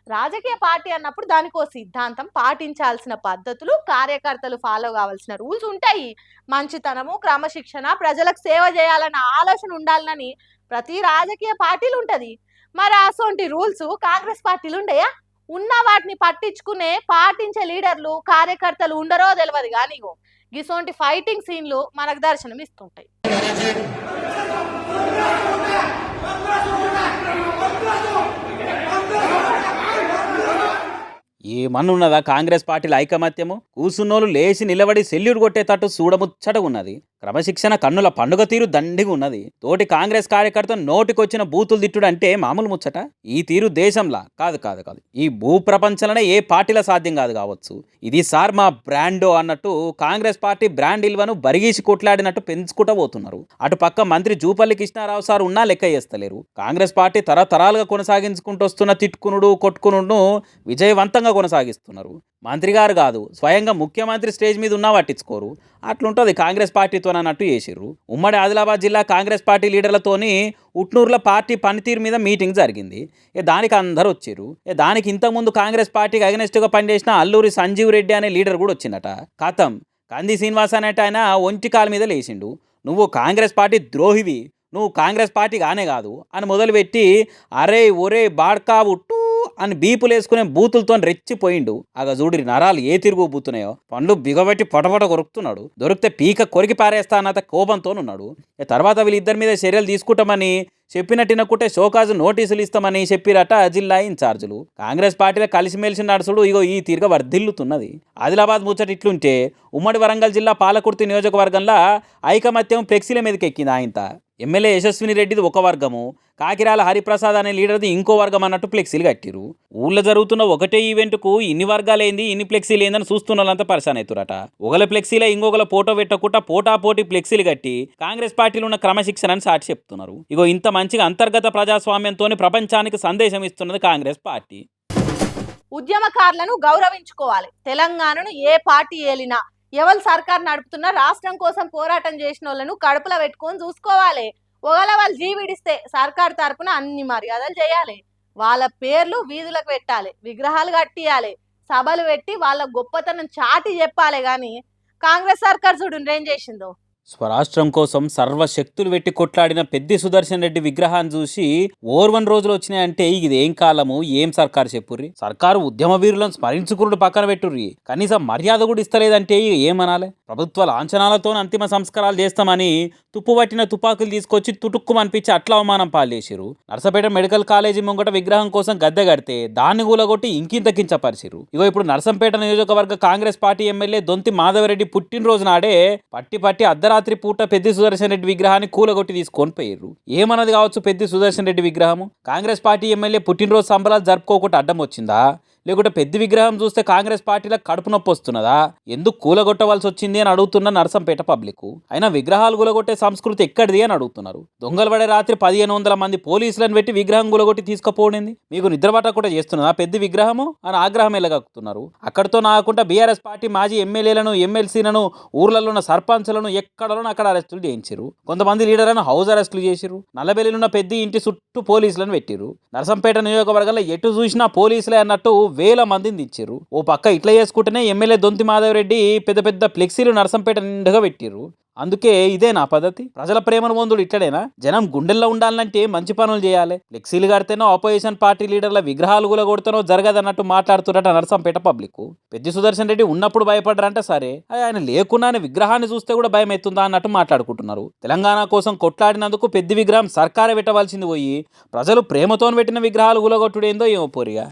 రాజకీయ పార్టీ అన్నప్పుడు దానికో సిద్ధాంతం, పాటించాల్సిన పద్ధతులు, కార్యకర్తలు ఫాలో కావాల్సిన రూల్స్ ఉంటాయి. మంచితనము, క్రమశిక్షణ, ప్రజలకు సేవ చేయాలన్న ఆలోచన ఉండాలని ప్రతి రాజకీయ పార్టీలు ఉంటది. మరి అసొంటి రూల్స్ కాంగ్రెస్ పార్టీలు ఉండయా? ఉన్న వాటిని పట్టించుకునే పాటించే లీడర్లు, కార్యకర్తలు ఉండరో తెలియదు కానీ గిసొంటి ఫైటింగ్ సీన్లు మనకు దర్శనం ఇస్తుంటాయి. ఏమన్నున్నదా కాంగ్రెస్ పార్టీల ఐకమత్యము? కూసున్నోళ్ళు లేచి నిలబడి సెల్యూట్ కొట్టేటట్టు చూడముచ్చట ఉన్నది. క్రమశిక్షణ కన్నుల పండుగ తీరు దండిగా ఉన్నది. తోటి కాంగ్రెస్ కార్యకర్త నోటికొచ్చిన బూతులు తిట్టుడు అంటే మామూలు ముచ్చట? ఈ తీరు దేశంలా కాదు కాదు కాదు ఈ భూ ప్రపంచంలోనే ఏ పార్టీల సాధ్యం కాదు కావచ్చు. ఇది సార్ మా బ్రాండో అన్నట్టు కాంగ్రెస్ పార్టీ బ్రాండ్ ఇల్వను బరిగీసి కొట్లాడినట్టు పెంచుకుంటూ పోతున్నారు. అటు పక్క మంత్రి జూపల్లి కృష్ణారావు సార్ ఉన్నా లెక్క చేస్తలేరు. కాంగ్రెస్ పార్టీ తరతరాలుగా కొనసాగించుకుంటూ వస్తున్న తిట్టుకునుడు కొట్టుకునుడును విజయవంతంగా కొనసాగిస్తున్నారు. మంత్రి గారు కాదు, స్వయంగా ముఖ్యమంత్రి స్టేజ్ మీద ఉన్నా పట్టించుకోరు. అట్లుంటుంది కాంగ్రెస్ పార్టీతో అన్నట్టు చేసిర్రు. ఉమ్మడి ఆదిలాబాద్ జిల్లా కాంగ్రెస్ పార్టీ లీడర్లతోని ఉట్నూరులో పార్టీ పనితీరు మీద మీటింగ్ జరిగింది. దానికి అందరు వచ్చారు. దానికి ఇంతకుముందు కాంగ్రెస్ పార్టీకి అగనెస్ట్గా పనిచేసిన అల్లూరి సంజీవ్ రెడ్డి అనే లీడర్ కూడా వచ్చిందట. కథం కంది శ్రీనివాస్ అనేట ఆయన ఒంటి కాలు మీద లేచిండు. నువ్వు కాంగ్రెస్ పార్టీ ద్రోహివి, నువ్వు కాంగ్రెస్ పార్టీ కానే కాదు అని మొదలుపెట్టి అరే ఒరే బాడ్కా ఉట్టు అని బీపులు వేసుకునే బూతులతో రెచ్చిపోయిండు. చూడిరి నరాలు ఏ తిరుగు బూతున్నాయో, పండ్లు బిగబెట్టి పొటపొట కొరుకుతున్నాడు. దొరికితే పీక కొరికి పారేస్తా అన్నంత కోపంతో ఉన్నాడు. తర్వాత వీళ్ళిద్దరి మీద చర్యలు తీసుకుంటామని చెప్పినట్టునకుంటే షోకాజు నోటీసులు ఇస్తామని చెప్పిరట జిల్లా ఇన్ఛార్జీలు. కాంగ్రెస్ పార్టీలో కలిసిమెలిసి నడుచుడు ఈ తీరుగా వర్ధిల్లుతున్నది. ఆదిలాబాద్ ముచ్చట ఇట్లుంటే ఉమ్మడి వరంగల్ జిల్లా పాలకుర్తి నియోజకవర్గంలో ఐకమత్యం ఫ్లెక్సీల మీదకి ఎక్కింది. ఆయన ఎమ్మెల్యే యశస్విని రెడ్డిది ఒక వర్గము, కాకిరాల హరిప్రసాద్ అనే లీడర్ది ఇంకో వర్గం అన్నట్టు ఫ్లెక్సీలు కట్టిరు. ఊళ్ళో జరుగుతున్న ఒకటే ఈవెంట్కు ఇన్ని వర్గాలేంది, ఇన్ని ఫ్లెక్సీలు ఏందని చూస్తున్న వాళ్ళంతా పరిశాన్ అవుతురట. ఒకల ఫ్లెక్సీలో ఇంకొకల ఫోటో పెట్టకుండా పోటాపోటీ ఫ్లెక్సీలు కట్టి కాంగ్రెస్ పార్టీలో ఉన్న క్రమశిక్షణని సాటి చెప్తున్నారు. ఇంత మంచిగా అంతర్గత ప్రజాస్వామ్యంతో ప్రపంచానికి సందేశం ఇస్తున్నది కాంగ్రెస్ పార్టీ. ఉద్యమకారులను గౌరవించుకోవాలి. తెలంగాణను ఏ పార్టీ ఏలినా, ఎవరు సర్కార్ నడుపుతున్నా రాష్ట్రం కోసం పోరాటం చేసిన వాళ్ళను కడుపులో పెట్టుకొని చూసుకోవాలి. ఒకవేళ వాళ్ళు జీవిడిస్తే సర్కార్ తరపున అన్ని మర్యాదలు చేయాలి. వాళ్ళ పేర్లు వీధులకు పెట్టాలి, విగ్రహాలు కట్టియాలి, సభలు పెట్టి వాళ్ళ గొప్పతనం చాటి చెప్పాలి. కానీ కాంగ్రెస్ సర్కార్ చూడండి ఏం చేసిందో. స్వరాష్ట్రం కోసం సర్వశక్తులు పెట్టి కొట్లాడిన పెద్ది సుదర్శన్ రెడ్డి విగ్రహాన్ని చూసి ఓర్వన్ రోజులు వచ్చినాయంటే ఇది ఏం కాలము, ఏం సర్కారు చెప్పుర్రి. సర్కారు ఉద్యమ వీరులను స్మరించుకురుడు పక్కన పెట్టుర్రి, కనీసం మర్యాద కూడా ఇస్తలేదంటే ఏమనాలి? ప్రభుత్వ లాంఛనాలతో అంతిమ సంస్కారాలు చేస్తామని తుప్పుపట్టిన తుపాకులు తీసుకొచ్చి తుటుక్కుమనిపించి అట్లా అవమానం పాలేసిరు. నర్సపేట మెడికల్ కాలేజీ ముంగట విగ్రహం కోసం గద్దె కడితే దాన్ని కూలగొట్టి ఇంకింత కించపరిచిరు. ఇప్పుడు నర్సంపేట నియోజకవర్గ కాంగ్రెస్ పార్టీ ఎమ్మెల్యే దొంతి మాధవరెడ్డి పుట్టినరోజు నాడే పట్టి అర్ధరాత్రి పూట పెద్ది సుదర్శన్ రెడ్డి విగ్రహాన్ని కూలగొట్టి తీసుకొని పోయారు. ఏమన్నది కావచ్చు పెద్ది సుదర్శన్ రెడ్డి విగ్రహము? కాంగ్రెస్ పార్టీ ఎమ్మెల్యే పుట్టినరోజు సంబరాలు జరుపుకోకుండా అడ్డం వచ్చిందా? లేకుంటే పెద్ద విగ్రహం చూస్తే కాంగ్రెస్ పార్టీలకు కడుపు నొప్పి వస్తున్నదా? ఎందుకు కూలగొట్టవలసి వచ్చింది అని అడుగుతున్న నర్సంపేట పబ్లిక్. అయినా విగ్రహాలు కూలగొట్టే సంస్కృతి ఎక్కడిది అని అడుగుతున్నారు. దొంగలు పడే రాత్రి 1500 మంది పోలీసులను పెట్టి విగ్రహం కూలగొట్టి తీసుకుపోయింది. మీకు నిద్రబాట కూడా చేస్తున్నదా పెద్ద విగ్రహము అని ఆగ్రహం ఎలగక్కుతున్నారు. అక్కడితో నాకుండా బీఆర్ఎస్ పార్టీ మాజీ ఎమ్మెల్యేలను, ఎమ్మెల్సీలను, ఊర్లలో ఉన్న సర్పంచ్లను ఎక్కడలో అక్కడ అరెస్టులు చేయించారు. కొంతమంది లీడర్లను హౌస్ అరెస్టులు చేసిరు. నల్లబెల్లిలో పెద్ద ఇంటి చుట్టూ పోలీసులను పెట్టిరు. నర్సంపేట నియోజకవర్గంలో ఎటు చూసినా పోలీసులే అన్నట్టు వేల మందిని తెచ్చారు. ఓ పక్క ఇట్లా చేసుకుంటేనే ఎమ్మెల్యే దొంతి మాధవరెడ్డి పెద్ద పెద్ద ఫ్లెక్సీలు నర్సంపేట నిండుగా పెట్టిరు. అందుకే ఇదే నా పద్ధతి. ప్రజల ప్రేమను పొందుడు ఇట్లడేనా? జనం గుండెల్లో ఉండాలంటే మంచి పనులు చేయాలి. ఫ్లెక్సీలు కడితేనో ఆపోజిషన్ పార్టీ లీడర్ల విగ్రహాలు కూడా కొడితేనో జరగదన్నట్టు మాట్లాడుతున్నట నర్సంపేట పబ్లిక్. పెద్ది సుదర్శన్ రెడ్డి ఉన్నప్పుడు భయపడ్డారంటే సరే, ఆయన లేకున్నానే విగ్రహాన్ని చూస్తే కూడా భయం ఎత్తుందా అన్నట్టు మాట్లాడుకుంటున్నారు. తెలంగాణ కోసం కొట్లాడినందుకు పెద్ద విగ్రహం సర్కారే పెట్టవలసింది పోయి ప్రజలు ప్రేమతో పెట్టిన విగ్రహాలు కూలగొట్టుడేందో ఏమో పోరిగా.